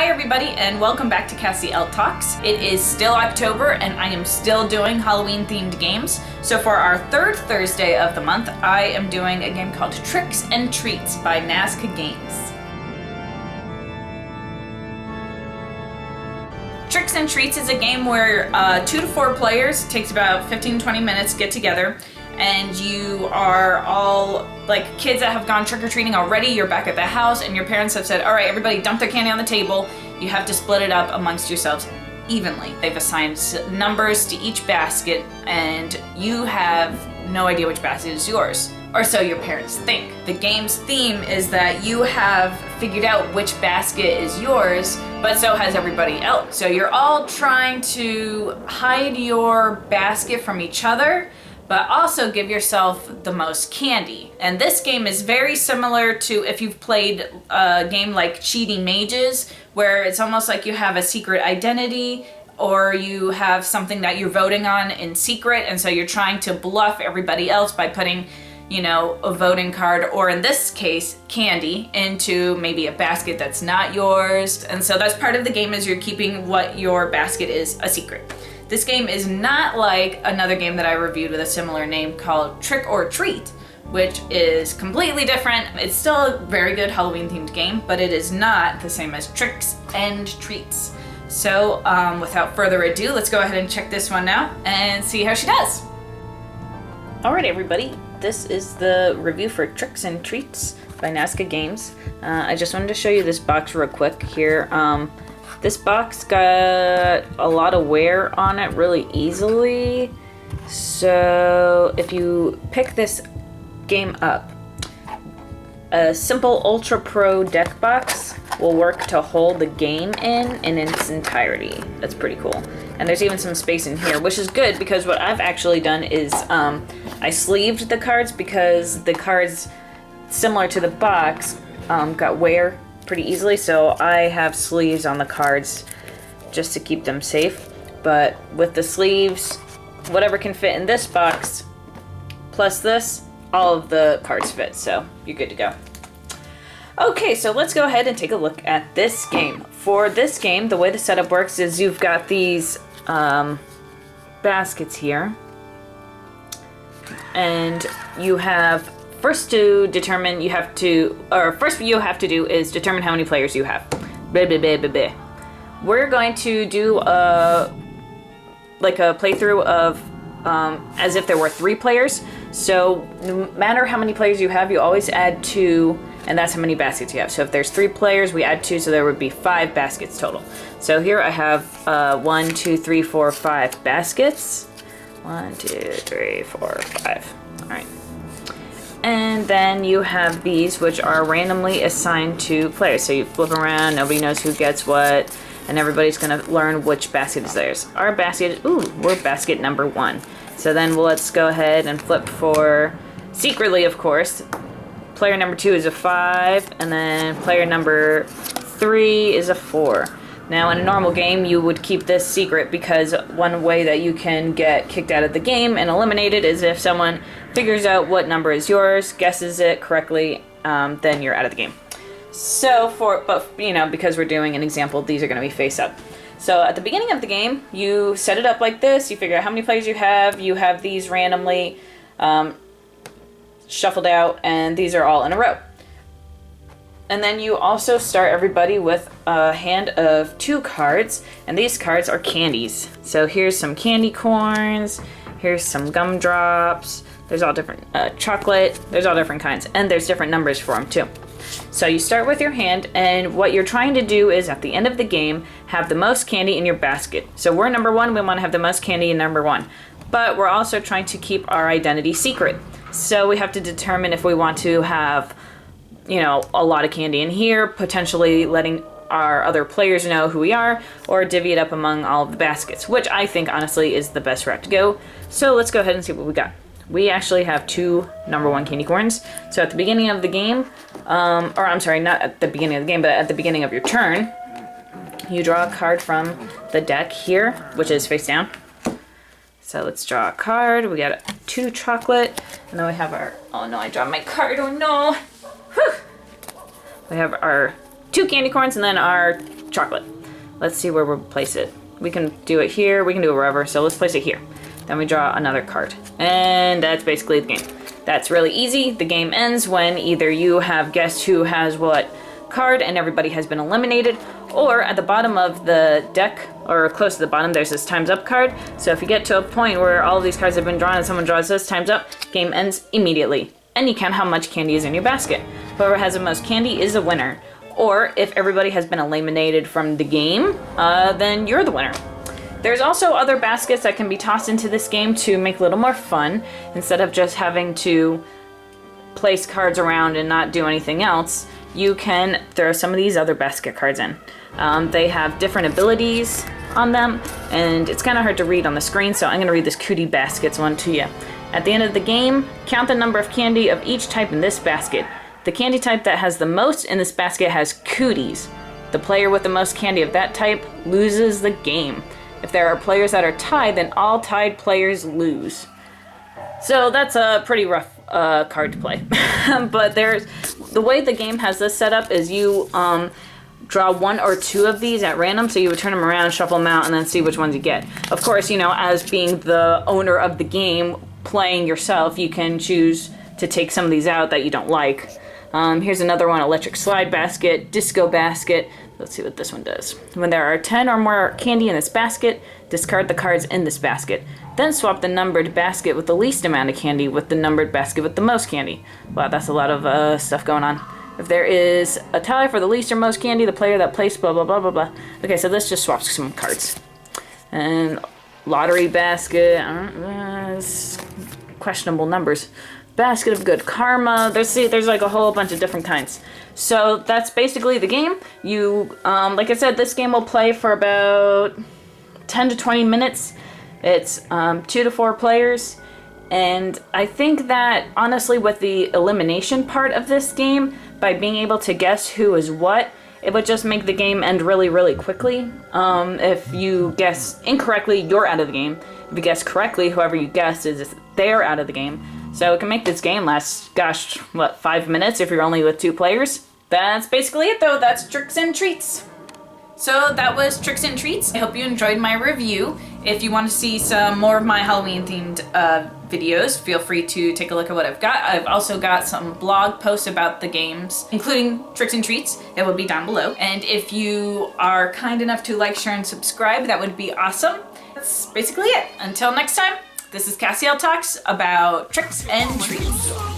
Hi everybody and welcome back to Cassie Elle Talks. It is still October and I am still doing Halloween themed games. So for our third Thursday of the month, I am doing a game called Tricks and Treats by Nazca Games. Tricks and Treats is a game where 2 to 4 players, takes about 15-20 minutes, get together, and you are all like kids that have gone trick-or-treating already. You're back at the house and your parents have said, all right, everybody dump their candy on the table. You have to split it up amongst yourselves evenly. They've assigned numbers to each basket and you have no idea which basket is yours. Or so your parents think. The game's theme is that you have figured out which basket is yours, but so has everybody else. So you're all trying to hide your basket from each other, but also give yourself the most candy. And this game is very similar to if you've played a game like Cheating Mages, where it's almost like you have a secret identity or you have something that you're voting on in secret, and so you're trying to bluff everybody else by putting, you know, a voting card, or in this case, candy, into maybe a basket that's not yours. And so that's part of the game, is you're keeping what your basket is a secret. This game is not like another game that I reviewed with a similar name called Trick or Treat, which is completely different. It's still a very good Halloween themed game, but it is not the same as Tricks and Treats. So without further ado, let's go ahead and check this one out and see how she does. Alright everybody, this is the review for Tricks and Treats by Nazca Games. I just wanted to show you this box real quick here. This box got a lot of wear on it really easily. So if you pick this game up, a simple Ultra Pro deck box will work to hold the game in its entirety. That's pretty cool. And there's even some space in here, which is good because what I've actually done is I sleeved the cards because the cards, similar to the box, got wear pretty easily, so I have sleeves on the cards just to keep them safe. But with the sleeves, whatever can fit in this box plus this, all of the cards fit, so you're good to go. Okay, so let's go ahead and take a look at this game. For this game, the way the setup works is you've got these baskets here, and you have first to determine you have to do is determine how many players you have. Blah, blah, blah, blah, blah. We're going to do a playthrough of as if there were 3 players. So no matter how many players you have, you always add 2, and that's how many baskets you have. So if there's 3 players, we add 2, so there would be 5 baskets total. So here I have 1, 2, 3, 4, 5 baskets. 1, 2, 3, 4, 5. All right. And then you have these, which are randomly assigned to players. So you flip around, nobody knows who gets what, and everybody's gonna learn which basket is theirs. Our basket, we're basket number 1. So then let's go ahead and flip for, secretly of course, player number 2 is a 5, and then player number 3 is a 4. Now in a normal game, you would keep this secret because one way that you can get kicked out of the game and eliminated is if someone figures out what number is yours, guesses it correctly, then you're out of the game. So because we're doing an example, these are going to be face up. So at the beginning of the game, you set it up like this. You figure out how many players you have. You have these randomly shuffled out, and these are all in a row. And then you also start everybody with a hand of 2 cards, and these cards are candies. So here's some candy corns, here's some gumdrops, there's all different chocolate, there's all different kinds, and there's different numbers for them too. So you start with your hand, and what you're trying to do is at the end of the game, have the most candy in your basket. So we're number 1, we want to have the most candy in number 1. But we're also trying to keep our identity secret. So we have to determine if we want to have, you know, a lot of candy in here, potentially letting our other players know who we are, or divvy it up among all of the baskets, which I think honestly is the best route to go. So let's go ahead and see what we got. We actually have 2 number 1 candy corns. So at the beginning of the game, or I'm sorry, not at the beginning of the game, but at the beginning of your turn, you draw a card from the deck here, which is face down. So let's draw a card. We got 2 chocolate, and then we have our, oh no, I dropped my card, oh no. Whew. We have our 2 candy corns and then our chocolate. Let's see where we'll place it. We can do it here, we can do it wherever, so let's place it here. Then we draw another card. And that's basically the game. That's really easy. The game ends when either you have guessed who has what card and everybody has been eliminated, or at the bottom of the deck, or close to the bottom, there's this time's up card. So if you get to a point where all of these cards have been drawn and someone draws this, time's up, game ends immediately. And you count how much candy is in your basket. Whoever has the most candy is a winner. Or if everybody has been eliminated from the game, then you're the winner. There's also other baskets that can be tossed into this game to make it a little more fun, instead of just having to place cards around and not do anything else. You can throw some of these other basket cards in. They have different abilities on them, and it's kind of hard to read on the screen, so I'm going to read this Cootie Baskets one to you. At the end of the game, count the number of candy of each type in this basket. The candy type that has the most in this basket has cooties. The player with the most candy of that type loses the game. If there are players that are tied, then all tied players lose. So that's a pretty rough card to play. But the way the game has this set up is you draw one or two of these at random, so you would turn them around, shuffle them out, and then see which ones you get. Of course, you know, as being the owner of the game, playing yourself, you can choose to take some of these out that you don't like. Here's another one, electric slide basket, disco basket. Let's see what this one does. When there are 10 or more candy in this basket, discard the cards in this basket. Then swap the numbered basket with the least amount of candy with the numbered basket with the most candy. Wow, that's a lot of stuff going on. If there is a tie for the least or most candy, the player that placed blah, blah, blah, blah, blah. Okay, so this just swaps some cards. And lottery basket, questionable numbers. Basket of good karma. There's like a whole bunch of different kinds. So that's basically the game. You, like I said, this game will play for about 10 to 20 minutes. It's 2 to 4 players. And I think that, honestly, with the elimination part of this game, by being able to guess who is what, it would just make the game end really, really quickly. If you guess incorrectly, you're out of the game. If you guess correctly, whoever you guessed is they're out of the game. So it can make this game last, gosh, what, 5 minutes if you're only with 2 players? That's basically it, though. That's Tricks and Treats. So that was Tricks and Treats. I hope you enjoyed my review. If you want to see some more of my Halloween-themed videos, feel free to take a look at what I've got. I've also got some blog posts about the games, including Tricks and Treats, that will be down below. And if you are kind enough to like, share, and subscribe, that would be awesome. That's basically it. Until next time, this is Cassie Elle Talks about Tricks and Treats.